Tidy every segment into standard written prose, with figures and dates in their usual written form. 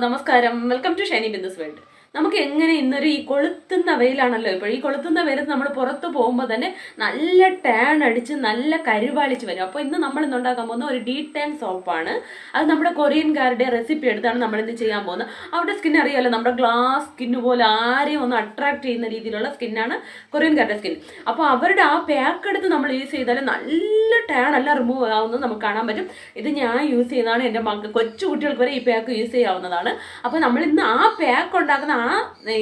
നമസ്കാരം. Welcome to Shinibindu's world. നമുക്ക് എങ്ങനെ ഇന്നൊരു ഈ കൊളുത്തുന്ന വെയിലാണല്ലോ ഇപ്പോൾ. ഈ കൊളുത്തുന്ന വെയിലത്ത് നമ്മൾ പുറത്ത് പോകുമ്പോൾ തന്നെ നല്ല ടാൻ അടിച്ച് നല്ല കരുവാളിച്ച് വരും. അപ്പോൾ ഇന്ന് നമ്മൾ ഇന്ന് ഉണ്ടാക്കാൻ പോകുന്ന ഒരു ഡീടാൻ സോപ്പാണ്. അത് നമ്മുടെ കൊറിയൻകാരുടെ റെസിപ്പി എടുത്താണ് നമ്മൾ ഇന്ന് ചെയ്യാൻ പോകുന്നത്. അവരുടെ സ്കിൻ അറിയാമല്ലോ, നമ്മുടെ ഗ്ലാസ് സ്കിന്ന് പോലെ ആരെയും ഒന്ന് അട്രാക്ട് ചെയ്യുന്ന രീതിയിലുള്ള സ്കിന്നാണ് കൊറിയൻകാരുടെ സ്കിൻ. അപ്പോൾ അവരുടെ ആ പാക്ക് എടുത്ത് നമ്മൾ യൂസ് ചെയ്താൽ നല്ല ടാൻ എല്ലാം റിമൂവ് ആവുന്നത് നമുക്ക് കാണാൻ പറ്റും. ഇത് ഞാൻ യൂസ് ചെയ്യുന്നതാണ്. എൻ്റെ കൊച്ചു കുട്ടികൾക്ക് വരെ ഈ പാക്ക് യൂസ് ചെയ്യാവുന്നതാണ്. അപ്പോൾ നമ്മൾ ഇന്ന് ആ പാക്ക് ഉണ്ടാക്കുന്ന ആ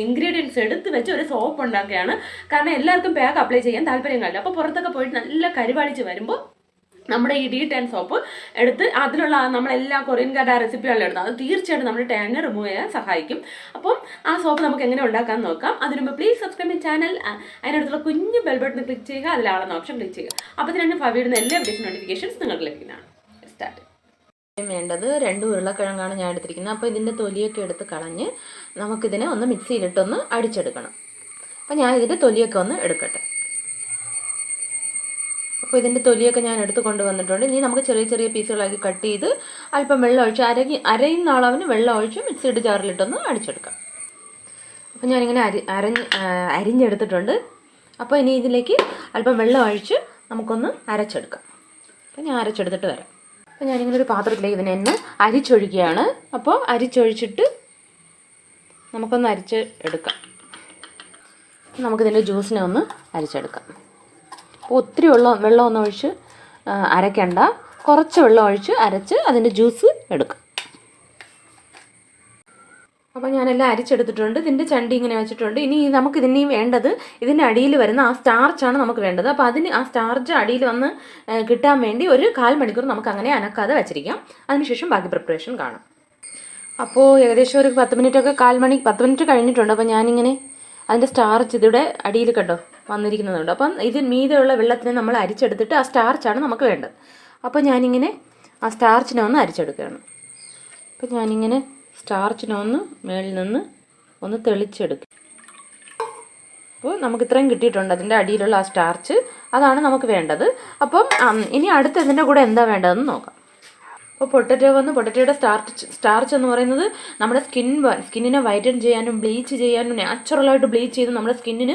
ഇൻഗ്രീഡിയൻസ് എടുത്ത് വെച്ച് ഒരു സോപ്പ് ഉണ്ടാക്കുകയാണ്. കാരണം എല്ലാവർക്കും പാക്ക് അപ്ലൈ ചെയ്യാൻ താല്പര്യം കാണില്ല. അപ്പോൾ പുറത്തൊക്കെ പോയിട്ട് നല്ല കരുവാളിച്ച് വരുമ്പോൾ നമ്മുടെ ഈ ഡീടാൻ സോപ്പ് എടുത്ത് അതിലുള്ള നമ്മളെല്ലാ കൊറിയൻകാരുടെ റെസിപ്പികളിലും എടുത്ത് അത് തീർച്ചയായിട്ടും നമ്മുടെ ടാൻ റിമൂവ് ചെയ്യാൻ സഹായിക്കും. അപ്പം ആ സോപ്പ് നമുക്ക് എങ്ങനെ ഉണ്ടാക്കാൻ നോക്കാം. അതിന് മുമ്പ് പ്ലീസ് സബ്സ്ക്രൈബ് മൈ ചാനൽ. അതിനടുത്തുള്ള കുഞ്ഞു ബെൽ ബട്ടൺ ക്ലിക്ക് ചെയ്യുക, അതിലാണെന്ന ഓപ്ഷൻ ക്ലിക്ക് ചെയ്യുക. അപ്പോൾ ഇതിന് വീടുന്ന എല്ലാ വീഡിയോസ് നോട്ടിഫിക്കേഷൻസ് നിങ്ങൾക്ക് ലഭിക്കുന്നതാണ്. സ്റ്റാർട്ട്. വേണ്ടത് 2 ഉരുളക്കിഴങ്ങാണ് ഞാൻ എടുത്തിരിക്കുന്നത്. അപ്പോൾ ഇതിൻ്റെ തൊലിയൊക്കെ എടുത്ത് കളഞ്ഞ് നമുക്കിതിനെ ഒന്ന് മിക്സിയിലിട്ടൊന്ന് അടിച്ചെടുക്കണം. അപ്പോൾ ഞാൻ ഇതിൻ്റെ തൊലിയൊക്കെ ഒന്ന് എടുക്കട്ടെ. അപ്പോൾ ഇതിൻ്റെ തൊലിയൊക്കെ ഞാൻ എടുത്ത് കൊണ്ടുവന്നിട്ടുണ്ട്. ഇനി നമുക്ക് ചെറിയ ചെറിയ പീസുകളാക്കി കട്ട് ചെയ്ത് അല്പം വെള്ളം ഒഴിച്ച് അരയുന്ന അളവിന് വെള്ളം ഒഴിച്ച് മിക്സിയുടെ ജാറിലിട്ടൊന്ന് അടിച്ചെടുക്കാം. അപ്പോൾ ഞാനിങ്ങനെ അരിഞ്ഞെടുത്തിട്ടുണ്ട്. അപ്പോൾ ഇനി ഇതിലേക്ക് അല്പം വെള്ളം ഒഴിച്ച് നമുക്കൊന്ന് അരച്ചെടുക്കാം. അപ്പോൾ ഞാൻ അരച്ചെടുത്തിട്ട് വരാം. അപ്പോൾ ഞാനിങ്ങനെ ഒരു പാത്രത്തിലേക്ക് ഇതിനെ ഒന്ന് അരിച്ചൊഴിക്കുകയാണ്. അപ്പോൾ അരിച്ചൊഴിച്ചിട്ട് നമുക്കൊന്ന് അരിച്ച് എടുക്കാം. നമുക്കിതിൻ്റെ ജ്യൂസിനെ ഒന്ന് അരിച്ചെടുക്കാം. അപ്പോൾ ഒത്തിരി വെള്ളമൊന്നും ഒഴിച്ച് അരയ്ക്കണ്ട, കുറച്ച് വെള്ളം ഒഴിച്ച് അരച്ച് അതിൻ്റെ ജ്യൂസ് എടുക്കാം. അപ്പോൾ ഞാനെല്ലാം അരിച്ചെടുത്തിട്ടുണ്ട്. ഇതിൻ്റെ ചണ്ടി ഇങ്ങനെ വെച്ചിട്ടുണ്ട്. ഇനി നമുക്കിതിന് വേണ്ടത് ഇതിൻ്റെ അടിയിൽ വരുന്ന ആ സ്റ്റാർച്ചാണ് നമുക്ക് വേണ്ടത്. അപ്പോൾ അതിന് ആ സ്റ്റാർച്ച് അടിയിൽ വന്ന് കിട്ടാൻ വേണ്ടി ഒരു 1/4 മണിക്കൂർ നമുക്ക് അങ്ങനെ അനക്കാതെ വെച്ചിരിക്കാം. അതിനുശേഷം ബാക്കി പ്രിപ്പറേഷൻ കാണാം. അപ്പോൾ ഏകദേശം ഒരു 10 മിനിറ്റൊക്കെ 10 മിനിറ്റ് കഴിഞ്ഞിട്ടുണ്ട്. അപ്പോൾ ഞാനിങ്ങനെ അതിൻ്റെ സ്റ്റാർച്ച് ഇതിവിടെ അടിയിൽ കണ്ടോ വന്നിരിക്കുന്നുണ്ട്. അപ്പം ഇത് മീതെയുള്ള വെള്ളത്തിനെ നമ്മൾ അരിച്ചെടുത്തിട്ട് ആ സ്റ്റാർച്ചാണ് നമുക്ക് വേണ്ടത്. അപ്പോൾ ഞാനിങ്ങനെ ആ സ്റ്റാർച്ചിനെ ഒന്ന് അരിച്ചെടുക്കുകയാണ്. അപ്പോൾ ഞാനിങ്ങനെ സ്റ്റാർച്ചിനെ ഒന്ന് മേളിൽ നിന്ന് ഒന്ന് തെളിച്ചെടുക്കും. അപ്പോൾ നമുക്ക് ഇത്രയും കിട്ടിയിട്ടുണ്ട്. അതിൻ്റെ അടിയിലുള്ള ആ സ്റ്റാർച്ച് അതാണ് നമുക്ക് വേണ്ടത്. അപ്പം ഇനി അടുത്ത് ഇതിൻ്റെ കൂടെ എന്താ വേണ്ടതെന്ന് നോക്കാം. അപ്പോൾ പൊട്ടറ്റോയുടെ സ്റ്റാർച്ച് എന്ന് പറയുന്നത് നമ്മുടെ സ്കിന്നിനെ വൈറ്റൻ ചെയ്യാനും ബ്ലീച്ച് ചെയ്യാനും നാച്ചുറലായിട്ട് ബ്ലീച്ച് ചെയ്ത് നമ്മുടെ സ്കിന്നിന്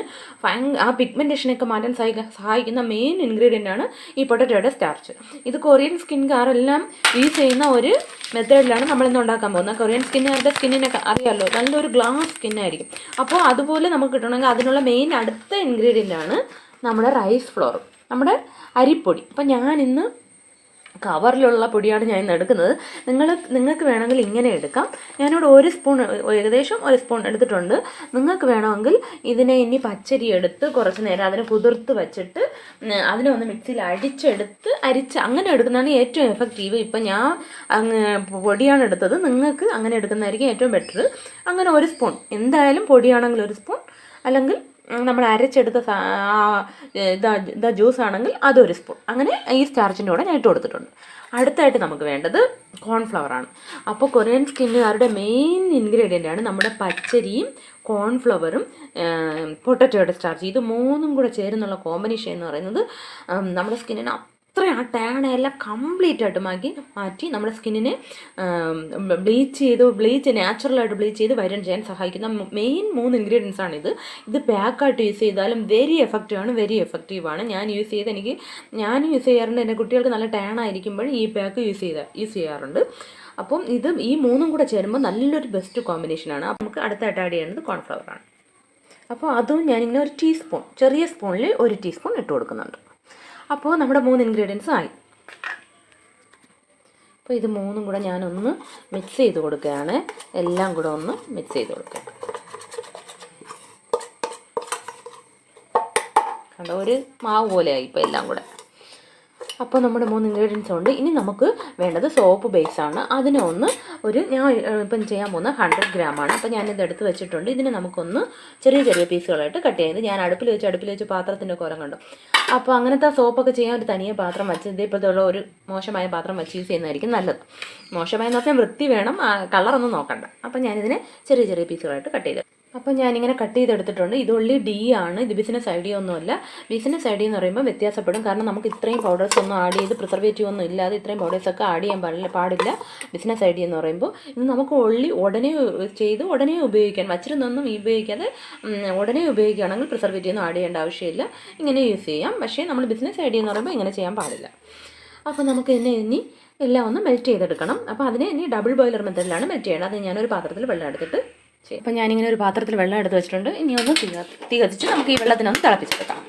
ആ പിഗ്മെൻറ്റേഷനൊക്കെ മാറ്റാൻ സഹായിക്കുന്ന മെയിൻ ഇൻഗ്രീഡിയൻ്റ് ആണ് ഈ പൊട്ടറ്റോയുടെ സ്റ്റാർച്ച്. ഇത് കൊറിയൻ സ്കിൻകാരെല്ലാം യൂസ് ചെയ്യുന്ന ഒരു മെത്തേഡിലാണ് നമ്മളിന്ന് ഉണ്ടാക്കാൻ പോകുന്നത്. കൊറിയൻ സ്കിന്നിനൊക്കെ അറിയാമല്ലോ, നല്ലൊരു ഗ്ലാസ് സ്കിന്നായിരിക്കും. അപ്പോൾ അതുപോലെ നമുക്ക് കിട്ടണമെങ്കിൽ അതിനുള്ള മെയിൻ അടുത്ത ഇൻഗ്രീഡിയൻ്റ് ആണ് നമ്മുടെ റൈസ് ഫ്ലോർ, നമ്മുടെ അരിപ്പൊടി. അപ്പോൾ ഞാനിന്ന് കവറിലുള്ള പൊടിയാണ് ഞാൻ ഇന്ന് എടുക്കുന്നത്. നിങ്ങൾക്ക് വേണമെങ്കിൽ ഇങ്ങനെ എടുക്കാം. ഞാനിവിടെ ഏകദേശം ഒരു സ്പൂൺ എടുത്തിട്ടുണ്ട്. നിങ്ങൾക്ക് വേണമെങ്കിൽ ഇതിനെ ഇനി പച്ചരി എടുത്ത് കുറച്ച് നേരം അതിനെ കുതിർത്ത് വെച്ചിട്ട് അതിനെ ഒന്ന് മിക്സിയിൽ അരിച്ച് അങ്ങനെ എടുക്കുന്നതാണ് ഏറ്റവും എഫക്റ്റീവ്. ഇപ്പം ഞാൻ പൊടിയാണ് എടുത്തത്. നിങ്ങൾക്ക് അങ്ങനെ എടുക്കുന്നതായിരിക്കും ഏറ്റവും ബെറ്റർ. അങ്ങനെ ഒരു സ്പൂൺ എന്തായാലും പൊടിയാണെങ്കിൽ ഒരു സ്പൂൺ, അല്ലെങ്കിൽ നമ്മൾ അരച്ചെടുത്ത ജ്യൂസ് ആണെങ്കിൽ അതൊരു സ്പൂൺ. അങ്ങനെ ഈ സ്റ്റാർച്ചിൻ്റെ കൂടെ ഞാൻ ഇട്ട് കൊടുത്തിട്ടുണ്ട്. അടുത്തായിട്ട് നമുക്ക് വേണ്ടത് കോൺഫ്ലവറാണ്. അപ്പോൾ കൊറിയൻ സ്കിന്നുകാരുടെ മെയിൻ ഇൻഗ്രീഡിയൻ്റ് ആണ് നമ്മുടെ പച്ചരിയും കോൺഫ്ലവറും പൊട്ടറ്റോയുടെ സ്റ്റാർച്ച്. ഇത് 3ഉം കൂടെ ചേരുന്നുള്ള കോമ്പിനേഷൻ എന്ന് പറയുന്നത് നമ്മുടെ സ്കിന്നിന് ആ ടാനെല്ലാം കംപ്ലീറ്റ് ആയിട്ട് മാറ്റി നമ്മുടെ സ്കിന്നിനെ നാച്ചുറലായിട്ട് ബ്ലീച്ച് ചെയ്ത് വൈറ്റൻ ചെയ്യാൻ സഹായിക്കുന്ന മെയിൻ 3 ഇൻഗ്രീഡിയൻസ് ആണിത്. ഇത് പാക്കായിട്ട് യൂസ് ചെയ്താലും വെരി എഫക്റ്റീവാണ്. ഞാൻ യൂസ് ചെയ്യാറുണ്ട്. എൻ്റെ കുട്ടികൾക്ക് നല്ല ടാൻ ആയിരിക്കുമ്പോൾ ഈ പാക്ക് യൂസ് ചെയ്യാറുണ്ട്. അപ്പം ഈ 3ഉം കൂടെ ചേരുമ്പോൾ നല്ലൊരു ബെസ്റ്റ് കോമ്പിനേഷനാണ്. നമുക്ക് അടുത്തായിട്ട് ആഡ് ചെയ്യുന്നത് കോൺഫ്ലവറാണ്. അപ്പോൾ അതും ഞാനിങ്ങനെ ഒരു ടീസ്പൂൺ, ചെറിയ സ്പൂണിൽ 1 ടീസ്പൂൺ ഇട്ട് കൊടുക്കുന്നുണ്ട്. അപ്പോൾ നമ്മുടെ 3 ഇൻഗ്രീഡിയൻസ് ആയി. അപ്പോൾ ഇത് 3ഉം കൂടെ ഞാനൊന്ന് മിക്സ് ചെയ്ത് കൊടുക്കുകയാണ്. എല്ലാം കൂടെ ഒന്ന് മിക്സ് ചെയ്ത് കൊടുക്കുക. കണ്ടോ, ഒരു മാവ് പോലെയായി ഇപ്പോൾ എല്ലാം കൂടെ. അപ്പോൾ നമ്മുടെ 3 ഇൻഗ്രീഡിയൻസ് ഉണ്ട്. ഇനി നമുക്ക് വേണ്ടത് സോപ്പ് ബേസാണ്. അതിനെ ഞാൻ ഇപ്പം ചെയ്യാൻ പോകുന്ന 100 ഗ്രാമാണ്. അപ്പോൾ ഞാനിത് എടുത്ത് വെച്ചിട്ടുണ്ട്. ഇതിനെ നമുക്കൊന്ന് ചെറിയ പീസുകളായിട്ട് കട്ട് ചെയ്യുന്നത്. ഞാൻ അടുപ്പിൽ വെച്ച് പാത്രത്തിൻ്റെ കോലം കണ്ടു. അപ്പോൾ അങ്ങനത്തെ സോപ്പൊക്കെ ചെയ്യാൻ ഒരു തനിയെ പാത്രം വെച്ച് ഇതേപോലത്തെ ഒരു മോശമായ പാത്രം വെച്ച് യൂസ് ചെയ്യുന്നതായിരിക്കും നല്ലത്. മോശമായെന്ന് പറഞ്ഞാൽ വൃത്തി വേണം, കളറൊന്നും നോക്കണ്ട. അപ്പോൾ ഞാനിതിനെ ചെറിയ പീസുകളായിട്ട് കട്ട് ചെയ്ത് അപ്പോൾ ഞാനിങ്ങനെ കട്ട് ചെയ്തെടുത്തിട്ടുണ്ട്. ഇത് ഉള്ളി ഡി ആണ്, ഇത് ബിസിനസ് ഐഡിയ ഒന്നുമല്ല. ബിസിനസ് ഐഡിയ എന്ന് പറയുമ്പോൾ വ്യത്യാസപ്പെടും. കാരണം നമുക്ക് ഇത്രയും പൗഡേഴ്സ് ഒന്നും ആഡ് ചെയ്ത് പ്രിസർവേറ്റീവ് ഒന്നും ഇല്ലാതെ ഇത്രയും പൗഡേഴ്സൊക്കെ ആഡ് ചെയ്യാൻ പാടില്ല ബിസിനസ് ഐഡിയ എന്ന് പറയുമ്പോൾ. ഇത് നമുക്ക് ഉള്ളി ഉടനെ ചെയ്ത് ഉടനെ ഉപയോഗിക്കാൻ, വച്ചിരുന്നൊന്നും ഉപയോഗിക്കാതെ ഉടനെ ഉപയോഗിക്കുകയാണെങ്കിൽ പ്രിസർവേറ്റീവ് ഒന്നും ആഡ് ചെയ്യേണ്ട ആവശ്യമില്ല, ഇങ്ങനെ യൂസ് ചെയ്യാം. പക്ഷേ നമ്മൾ ബിസിനസ് ഐഡിയ എന്ന് പറയുമ്പോൾ ഇങ്ങനെ ചെയ്യാൻ പാടില്ല. അപ്പോൾ നമുക്ക് ഇനി എല്ലാം ഒന്ന് മെൽറ്റ് ചെയ്തെടുക്കണം. അപ്പോൾ അതിനെ ഇനി ഡബിൾ ബോയിലർ മെത്തേഡിലാണ് മെൽറ്റ് ചെയ്യണം. അത് ഞാനൊരു പാത്രത്തിൽ വെള്ളം എടുത്തിട്ട് ചെയ്യും. അപ്പോൾ ഞാനിങ്ങനെ ഒരു പാത്രത്തിൽ വെള്ളം എടുത്ത് വെച്ചിട്ടുണ്ട്. ഇനി ഒന്ന് തീ കത്തിച്ച് നമുക്ക് ഈ വെള്ളത്തിനൊന്ന് തിളപ്പിച്ചെടുക്കാം.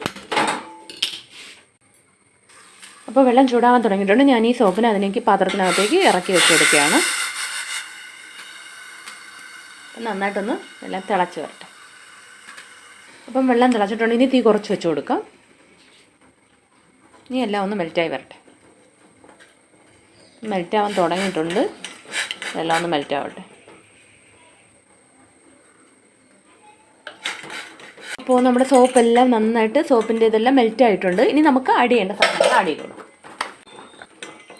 അപ്പോൾ വെള്ളം ചൂടാകാൻ തുടങ്ങിയിട്ടുണ്ട്. ഞാൻ ഈ സോപ്പിനെ അതിലേക്ക് പാത്രത്തിനകത്തേക്ക് ഇറക്കി വെച്ച് കൊടുക്കുകയാണ്. നന്നായിട്ടൊന്ന് എല്ലാം തിളച്ച് വരട്ടെ. അപ്പം വെള്ളം തിളച്ചിട്ടുണ്ട്. ഇനി തീ കുറച്ച് വെച്ച് കൊടുക്കാം. ഇനി എല്ലാം ഒന്ന് മെൽറ്റായി വരട്ടെ. മെൽറ്റാവാൻ തുടങ്ങിയിട്ടുണ്ട്. എല്ലാം ഒന്ന് മെൽറ്റാവട്ടെ. അപ്പോൾ നമ്മുടെ സോപ്പെല്ലാം നന്നായിട്ട് സോപ്പിൻ്റെ ഇതെല്ലാം മെൽറ്റ് ആയിട്ടുണ്ട്. ഇനി നമുക്ക് ആഡ് ചെയ്യേണ്ട സാധനങ്ങൾ ആഡ് ചെയ്ത് കൊടുക്കാം.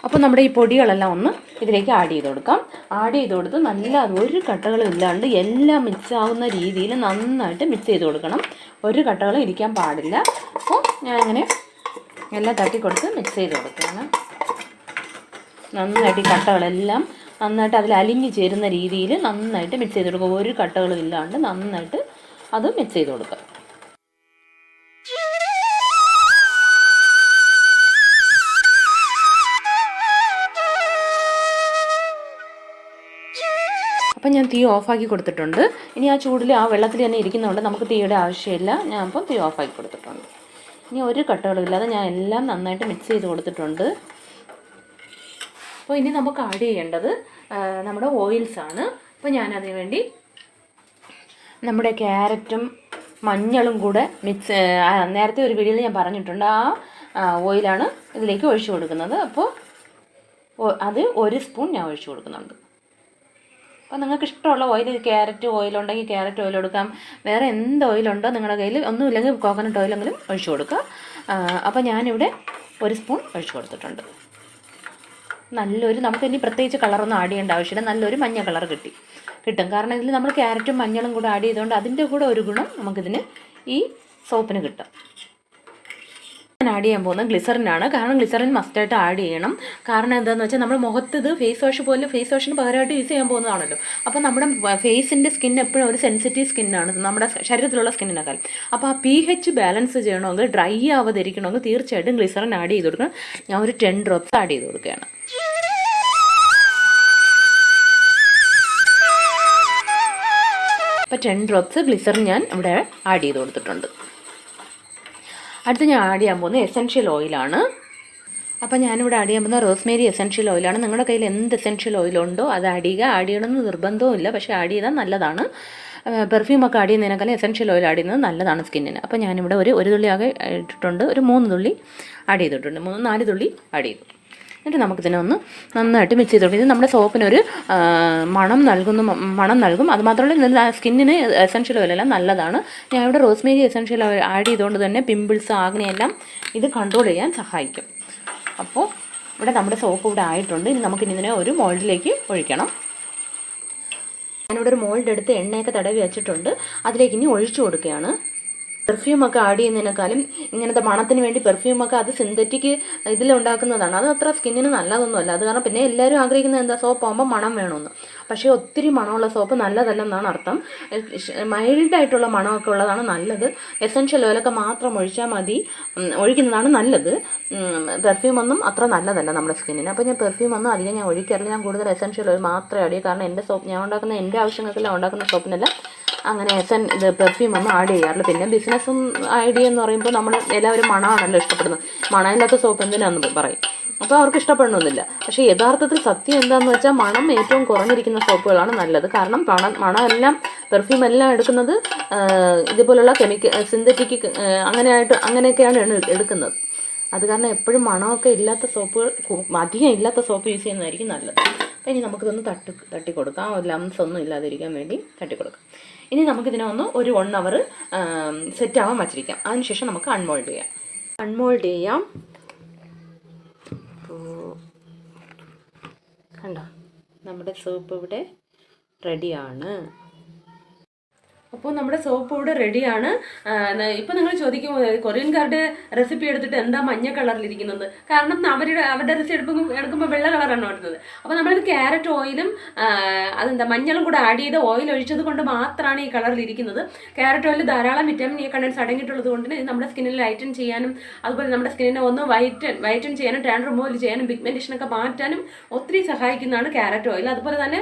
അപ്പോൾ നമ്മുടെ ഈ പൊടികളെല്ലാം ഒന്ന് ഇതിലേക്ക് ആഡ് ചെയ്ത് കൊടുക്കാം. ആഡ് ചെയ്ത് കൊടുത്ത് നല്ല ഒരു കട്ടകളും ഇല്ലാണ്ട് എല്ലാം മിക്സ് ആവുന്ന രീതിയിൽ നന്നായിട്ട് മിക്സ് ചെയ്ത് കൊടുക്കണം. ഒരു കട്ടകളും ഇരിക്കാൻ പാടില്ല. അപ്പോൾ ഞാൻ അങ്ങനെ എല്ലാം തട്ടിക്കൊടുത്ത് മിക്സ് ചെയ്ത് കൊടുക്കുകയാണ്. നന്നായിട്ട് ഈ കട്ടകളെല്ലാം നന്നായിട്ട് അതിൽ അലിഞ്ഞ് ചേരുന്ന രീതിയിൽ നന്നായിട്ട് മിക്സ് ചെയ്ത് കൊടുക്കുക. ഒരു കട്ടകളും ഇല്ലാണ്ട് നന്നായിട്ട് അത് മിക്സ് ചെയ്ത് കൊടുക്കുക. അപ്പം ഞാൻ തീ ഓഫാക്കി കൊടുത്തിട്ടുണ്ട്. ഇനി ആ ചൂടിൽ ആ വെള്ളത്തിൽ തന്നെ ഇരിക്കുന്നതുകൊണ്ട് നമുക്ക് തീയുടെ ആവശ്യമില്ല. ഞാൻ അപ്പം തീ ഓഫാക്കി കൊടുത്തിട്ടുണ്ട്. ഇനി ഒരു കട്ടകളും ഇല്ലാതെ ഞാൻ എല്ലാം നന്നായിട്ട് മിക്സ് ചെയ്ത് കൊടുത്തിട്ടുണ്ട്. അപ്പോൾ ഇനി നമുക്ക് ആഡ് ചെയ്യേണ്ടത് നമ്മുടെ ഓയിൽസാണ്. അപ്പോൾ ഞാനതിന് വേണ്ടി നമ്മുടെ ക്യാരറ്റും മഞ്ഞളും കൂടെ നേരത്തെ ഒരു വീഡിയോയിൽ ഞാൻ പറഞ്ഞിട്ടുണ്ട്. ആ ഓയിലാണ് ഇതിലേക്ക് ഒഴിച്ചു കൊടുക്കുന്നത്. അപ്പോൾ അത് 1 സ്പൂൺ ഞാൻ ഒഴിച്ചു കൊടുക്കുന്നുണ്ട്. അപ്പോൾ നിങ്ങൾക്ക് ഇഷ്ടമുള്ള ഓയിൽ, ക്യാരറ്റ് ഓയിലുണ്ടെങ്കിൽ ക്യാരറ്റ് ഓയിൽ കൊടുക്കാം. വേറെ എന്ത് ഓയിലുണ്ടോ നിങ്ങളുടെ കയ്യിൽ, ഒന്നുമില്ലെങ്കിൽ കോക്കനട്ട് ഓയിലെങ്കിലും ഒഴിച്ചു കൊടുക്കുക. അപ്പോൾ ഞാനിവിടെ 1 സ്പൂൺ ഒഴിച്ചു കൊടുത്തിട്ടുണ്ട്. നമുക്ക് ഇനി പ്രത്യേകിച്ച് കളറൊന്നും ആഡ് ചെയ്യേണ്ട ആവശ്യമില്ല. നല്ലൊരു മഞ്ഞ കളർ കിട്ടും. കാരണം ഇതിൽ നമ്മൾ ക്യാരറ്റും മഞ്ഞളും കൂടെ ആഡ് ചെയ്തുകൊണ്ട് അതിൻ്റെ കൂടെ ഒരു ഗുണം നമുക്കിതിന് ഈ സോപ്പിന് കിട്ടും. ഞാൻ ആഡ് ചെയ്യാൻ പോകുന്നത് ഗ്ലിസറിനാണ്. കാരണം ഗ്ലിസറിൻ മസ്റ്റായിട്ട് ആഡ് ചെയ്യണം. കാരണം എന്താണെന്ന് വെച്ചാൽ നമ്മൾ മുഖത്ത് ഇത് ഫേസ് വാഷിന് പകരമായിട്ട് യൂസ് ചെയ്യാൻ പോകുന്നതാണല്ലോ. അപ്പോൾ നമ്മുടെ ഫേസിൻ്റെ സ്കിൻ എപ്പോഴും ഒരു സെൻസിറ്റീവ് സ്കിന്നാണ്, നമ്മുടെ ശരീരത്തിലുള്ള സ്കിന്നിനേക്കാൾ. അപ്പോൾ ആ pH ബാലൻസ് ചെയ്യണമെങ്കിൽ, ഡ്രൈ ആവാതിരിക്കണമെങ്കിൽ തീർച്ചയായിട്ടും ഗ്ലിസറിൻ ആഡ് ചെയ്ത് കൊടുക്കണം. ഞാൻ ഒരു 10 ഡ്രോപ്സ് ആഡ് ചെയ്ത് കൊടുക്കുകയാണ്. അപ്പോൾ 10 ഡ്രോപ്സ് ഗ്ലിസറിൻ ഞാൻ ഇവിടെ ആഡ് ചെയ്ത് കൊടുത്തിട്ടുണ്ട്. അടുത്ത് ഞാൻ ആഡ് ചെയ്യാൻ പോകുന്നത് എസൻഷ്യൽ ഓയിലാണ്. അപ്പോൾ ഞാനിവിടെ ആഡ് ചെയ്യാൻ പോകുന്ന റോസ്മേരി എസൻഷ്യൽ ഓയിലാണ്. നിങ്ങളുടെ കയ്യിൽ എന്ത് എസൻഷ്യൽ ഓയിലുണ്ടോ അത് ആഡ് ചെയ്യണമെന്ന് നിർബന്ധവുമില്ല, പക്ഷേ ആഡ് ചെയ്താൽ നല്ലതാണ്. പെർഫ്യൂമൊക്കെ ആഡ് ചെയ്യുന്നതിനേക്കാളും എസൻഷ്യൽ ഓയിൽ ആഡ് ചെയ്യുന്നത് നല്ലതാണ് സ്കിന്നിന്. അപ്പോൾ ഞാനിവിടെ ഒരു തുള്ളി ആകെ ഇട്ടിട്ടുണ്ട്. ഒരു 3 തുള്ളി ആഡ് ചെയ്തിട്ടുണ്ട്. 4 തുള്ളി ആഡ് ചെയ്തു. എന്നിട്ട് നമുക്കിതിനെ ഒന്ന് നന്നായിട്ട് മിക്സ് ചെയ്ത് കൊടുക്കും. ഇത് നമ്മുടെ സോപ്പിനൊരു മണം നൽകും. അതുമാത്രമല്ല സ്കിന്നിന് എസൻഷ്യൽ ഓയിലെല്ലാം നല്ലതാണ്. ഞാൻ ഇവിടെ റോസ്മേരി എസൻഷ്യൽ ഓയിൽ ആഡ് ചെയ്തുകൊണ്ട് തന്നെ പിമ്പിൾസ്, ആഗ്നയെല്ലാം ഇത് കൺട്രോൾ ചെയ്യാൻ സഹായിക്കും. അപ്പോൾ ഇവിടെ നമ്മുടെ സോപ്പ് ഇവിടെ ആയിട്ടുണ്ട്. ഇനി നമുക്കിതിനെ ഒരു മോൾഡിലേക്ക് ഒഴിക്കണം. ഞാനിവിടെ ഒരു മോൾഡ് എടുത്ത് എണ്ണയൊക്കെ തടവി വെച്ചിട്ടുണ്ട്. അതിലേക്ക് ഇനി ഒഴിച്ചു കൊടുക്കുകയാണ്. പെർഫ്യൂമൊക്കെ ആഡ് ചെയ്യുന്നതിനേക്കാളും ഇങ്ങനത്തെ മണത്തിന് വേണ്ടി പെർഫ്യൂമൊക്കെ അത് സിന്തറ്റിക് ഇതിലുണ്ടാക്കുന്നതാണ്. അത് അത്ര സ്കിന്നിന് നല്ലതൊന്നുമല്ല. അത് കാരണം പിന്നെ എല്ലാവരും ആഗ്രഹിക്കുന്നത് എന്താ, സോപ്പ് ആകുമ്പോൾ മണം വേണമെന്ന്. പക്ഷേ ഒത്തിരി മണമുള്ള സോപ്പ് നല്ലതല്ലെന്നാണ് അർത്ഥം. മൈൽഡായിട്ടുള്ള മണമൊക്കെ ഉള്ളതാണ് നല്ലത്. എസൻഷ്യൽ ഓയിലൊക്കെ മാത്രം ഒഴിച്ചാൽ മതി, ഒഴിക്കുന്നതാണ് നല്ലത്. പെർഫ്യൂമൊന്നും അത്ര നല്ലതല്ല നമ്മുടെ സ്കിന്നിന്. അപ്പോൾ ഞാൻ പെർഫ്യൂമൊന്നും അധികം ഞാൻ ഒഴിക്കാറില്ല. ഞാൻ കൂടുതൽ എസൻഷ്യൽ ഓയിൽ മാത്രമേ ആഡ് ചെയ്യൂ. കാരണം എൻ്റെ സോപ്പ് ഞാൻ ഉണ്ടാക്കുന്ന എൻ്റെ ആവശ്യങ്ങൾക്കെല്ലാം ഉണ്ടാക്കുന്ന സോപ്പിനെല്ലാം അങ്ങനെ പെർഫ്യൂമൊന്നും ആഡ് ചെയ്യാറില്ല. പിന്നെ ബിസിനസ്സും ഐഡിയ എന്ന് പറയുമ്പോൾ നമ്മൾ എല്ലാവരും മണമാണല്ലോ ഇഷ്ടപ്പെടുന്നത്. മണമില്ലാത്ത സോപ്പ് എന്തിനാന്ന് പറയും. അപ്പോൾ അവർക്ക് ഇഷ്ടപ്പെടണമെന്നില്ല. പക്ഷേ യഥാർത്ഥത്തിൽ സത്യം എന്താണെന്ന് വെച്ചാൽ മണം ഏറ്റവും കുറഞ്ഞിരിക്കുന്ന സോപ്പുകളാണ് നല്ലത്. കാരണം മണമെല്ലാം പെർഫ്യൂം എല്ലാം എടുക്കുന്നത് ഇതുപോലുള്ള സിന്തറ്റിക് അങ്ങനെയൊക്കെയാണ് എടുക്കുന്നത്. അത് കാരണം എപ്പോഴും മണമൊക്കെ ഇല്ലാത്ത സോപ്പുകൾ, അധികം ഇല്ലാത്ത സോപ്പ് യൂസ് ചെയ്യുന്നതായിരിക്കും നല്ലത്. അപ്പോൾ ഇനി നമുക്കിതൊന്ന് തട്ടി കൊടുക്കാം. ലംസ് ഒന്നും ഇല്ലാതിരിക്കാൻ വേണ്ടി തട്ടിക്കൊടുക്കാം. ഇനി നമുക്കിതിനെ ഒരു 1 hour സെറ്റാവാൻ വച്ചിരിക്കാം. അതിനുശേഷം നമുക്ക് അൺമോൾഡ് ചെയ്യാം. കണ്ടോ, നമ്മുടെ സോപ്പ് ഇവിടെ റെഡിയാണ്. അപ്പോൾ നമ്മുടെ സോപ്പ് ഇവിടെ റെഡിയാണ്. ഇപ്പം നിങ്ങൾ ചോദിക്കും കൊറിയൻകാരുടെ റെസിപ്പി എടുത്തിട്ട് എന്താ മഞ്ഞ കളറിലിരിക്കുന്നത്? കാരണം അവരുടെ റെസിപ്പി എടുക്കുമ്പോൾ വെള്ള കളറാണ് വരുന്നത്. അപ്പോൾ നമ്മളിത് ക്യാരറ്റ് ഓയിലും അതെന്താ മഞ്ഞളും കൂടെ ആഡ് ചെയ്ത് ഓയിൽ ഒഴിച്ചത് കൊണ്ട് മാത്രമാണ് ഈ കളറിലിരിക്കുന്നത്. ക്യാരറ്റ് ഓയിൽ ധാരാളം വിറ്റാമിൻ എ കണ്ടൻസ് അടങ്ങിയിട്ടുള്ളത് കൊണ്ട് ഇത് നമ്മുടെ സ്കിന്നിൽ ലൈറ്റൻ ചെയ്യാനും അതുപോലെ നമ്മുടെ സ്കിന്നിനെ ഒന്ന് വൈറ്റൻ ചെയ്യാനും ടാൻ റിമൂവൽ ചെയ്യാനും പിഗ്മെന്റേഷനൊക്കെ മാറ്റാനും ഒത്തിരി സഹായിക്കുന്നതാണ് ക്യാരറ്റ് ഓയിൽ. അതുപോലെ തന്നെ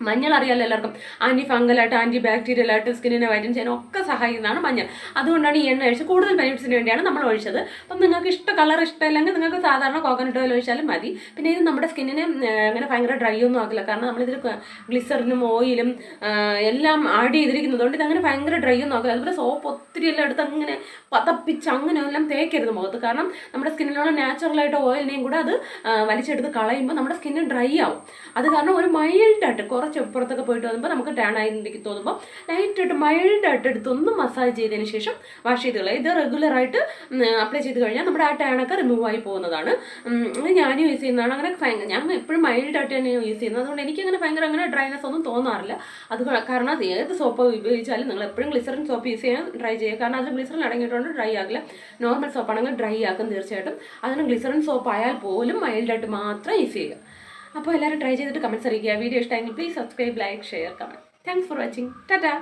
മഞ്ഞൾ അറിയാമല്ലോ എല്ലാവർക്കും, ആൻറ്റി ഫംഗലായിട്ട് ആൻറ്റി ബാക്ടീരിയൽ ആയിട്ട് സ്കിന്നിനെ വൈറ്റൻ ചെയ്യാൻ ഒക്കെ സഹായിക്കുന്നതാണ് മഞ്ഞൾ. അതുകൊണ്ടാണ് ഈ എണ്ണ ഒഴിച്ച് കൂടുതൽ ബെനിഫിറ്റ്സിന് വേണ്ടിയാണ് നമ്മൾ ഒഴിച്ചത്. അപ്പം നിങ്ങൾക്ക് കളർ ഇഷ്ടമല്ലെങ്കിൽ നിങ്ങൾക്ക് സാധാരണ കോക്കനട്ട് ഓയിൽ ഒഴിച്ചാലും മതി. പിന്നെ ഇത് നമ്മുടെ സ്കിന്നിനെ അങ്ങനെ ഭയങ്കര ഡ്രൈ ഒന്നും ആക്കില്ല. കാരണം നമ്മളിതിൽ ഗ്ലിസറിനും ഓയിലും എല്ലാം ആഡ് ചെയ്തിരിക്കുന്നത് കൊണ്ട് ഇതങ്ങനെ ഭയങ്കര ഡ്രൈ ഒന്നും ആക്കില്ല. അതുപോലെ സോപ്പ് ഒത്തിരി എല്ലാം എടുത്ത് അങ്ങനെ പതപ്പിച്ച് അങ്ങനെ എല്ലാം തേക്കരുത് മുഖത്ത്. കാരണം നമ്മുടെ സ്കിന്നിലുള്ള നാച്ചുറലായിട്ട് ഓയിലിനെയും കൂടെ അത് വലിച്ചെടുത്ത് കളയുമ്പോൾ നമ്മുടെ സ്കിന്ന് ഡ്രൈ ആവും. അത് കാരണം ഒരു മൈൽഡായിട്ട് കുറച്ച് പുറത്തൊക്കെ പോയിട്ട് വന്നപ്പോൾ നമുക്ക് ടാൻ ആയിട്ട് തോന്നുമ്പോൾ ലൈറ്റായിട്ട് മൈൽഡായിട്ട് എടുത്തൊന്ന് മസാജ് ചെയ്തതിന് ശേഷം വാഷ് ചെയ്ത് കളയുക. ഇത് റെഗുലറായിട്ട് അപ്ലൈ ചെയ്ത് കഴിഞ്ഞാൽ നമ്മുടെ ആ ടാനൊക്കെ റിമൂവ് ആയി പോകുന്നതാണ്. ഞാനും യൂസ് ചെയ്യുന്നതാണ്. അങ്ങനെ ഞാൻ എപ്പോഴും മൈൽഡായിട്ട് തന്നെ യൂസ് ചെയ്യുന്നത്. അതുകൊണ്ട് എനിക്കങ്ങനെ ഭയങ്കര അങ്ങനെ ഡ്രൈനെസ് ഒന്നും തോന്നാറില്ല. അത് കാരണം ഏത് സോപ്പ് ഉപയോഗിച്ചാലും നിങ്ങൾ എപ്പോഴും ഗ്ലിസറിൻ സോപ്പ് യൂസ് ചെയ്യാൻ ട്രൈ ചെയ്യുക. കാരണം അതിൽ ഗ്ലിസറിൻ അടങ്ങിയിട്ടുണ്ട്, ഡ്രൈ ആകില്ല. നോർമൽ സോപ്പാണെങ്കിൽ ഡ്രൈ ആക്കും തീർച്ചയായിട്ടും. അതിന് ഗ്ലിസറിൻ സോപ്പ് ആയാൽ പോലും മൈൽഡായിട്ട് മാത്രം യൂസ് ചെയ്യുക. അപ്പോൾ എല്ലാവരും ട്രൈ ചെയ്തിട്ട് കമൻറ്റ്സ് അറിയിക്കുക. വീഡിയോ ഇഷ്ടമെങ്കിൽ please subscribe, like, share, comment. Thanks for watching. Tata.